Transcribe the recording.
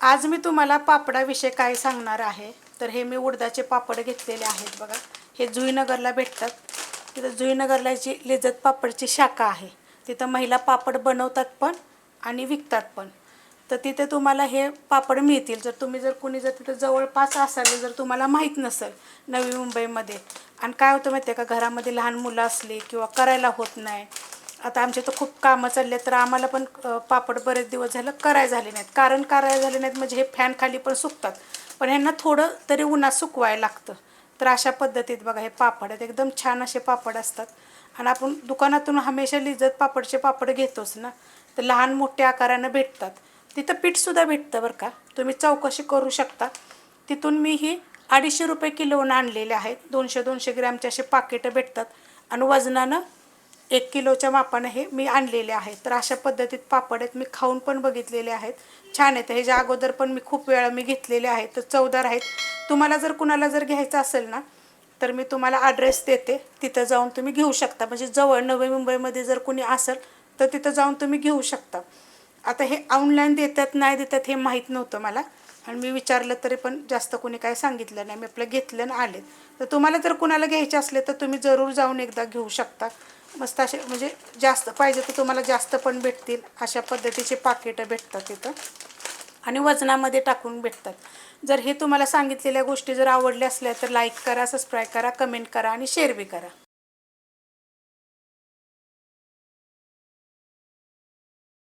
आज मी तुम्हाला पापडाविषयी काय सांगणार आहे. तर हे मी उडदाचे पापड घेतलेले आहेत बघा. हे जुईनगरला भेटतात. तिथं जुईनगरला जी लिज्जत पापडची शाखा आहे, तिथं महिला पापड बनवतात पण आणि विकतात पण. तर तिथे तुम्हाला हे पापड मिळतील. जर कुणी तिथं जवळपास असाल, जर तुम्हाला माहीत नसेल नवी मुंबईमध्ये. आणि काय होतं माहिती आहे का, घरामध्ये लहान मुलं असली किंवा करायला होत नाही. आता आमचे तर खूप कामं चालले, तर आम्हाला पण पापड बरेच दिवस झालं करायला झाले नाहीत. करायला झाले नाहीत म्हणजे हे फॅन खाली पण सुकतात, पण ह्यांना थोडं तरी उन्हात सुकवायला लागतं. तर अशा पद्धतीत बघा हे पापड आहेत. एकदम छान असे पापड असतात. आणि आपण दुकानातून हमेशा लिज्जत पापडचे पापड घेतोच ना, तर लहान मोठ्या आकारानं भेटतात. तिथं पीठसुद्धा भेटतं बरं का, तुम्ही चौकशी करू शकता. तिथून मी ही 250 रुपये किलोनं आणलेले आहेत. 200-200 ग्रॅमचे असे पाकिटं भेटतात आणि वजनानं 1 किलोच्या मापानं हे मी आणलेले आहेत. तर अशा पद्धतीत पापड आहेत. मी खाऊन पण बघितलेले आहेत, छान आहेत. ह्याच्या अगोदर पण मी खूप वेळा घेतलेले आहेत, तर चवदार आहेत. तुम्हाला जर कुणाला घ्यायचं असेल ना, तर मी तुम्हाला ॲड्रेस देते, तिथं जाऊन तुम्ही घेऊ शकता. म्हणजे जवळ नवी मुंबईमध्ये जर कुणी असेल तर तिथं जाऊन तुम्ही घेऊ शकता. आता हे ऑनलाईन देतात नाही देतात हे माहीत नव्हतं मला, आणि मी विचारलं तरी पण जास्त कोणी काय सांगितलं नाही. मी आपलं घेतलं आणि आले. तर तुम्हाला जर कुणाला घ्यायचे असले तर तुम्ही जरूर जाऊन एकदा घेऊ शकता. मस्त असे, म्हणजे जास्त पाहिजे तर तुम्हाला जास्त पण भेटतील. अशा पद्धतीचे पाकिटं भेटतात तिथं आणि वजनामध्ये टाकून भेटतात. जर हे तुम्हाला सांगितलेल्या गोष्टी जर आवडल्या असल्या तर लाईक करा, सबस्क्राईब करा, कमेंट करा आणि शेअर बी करा.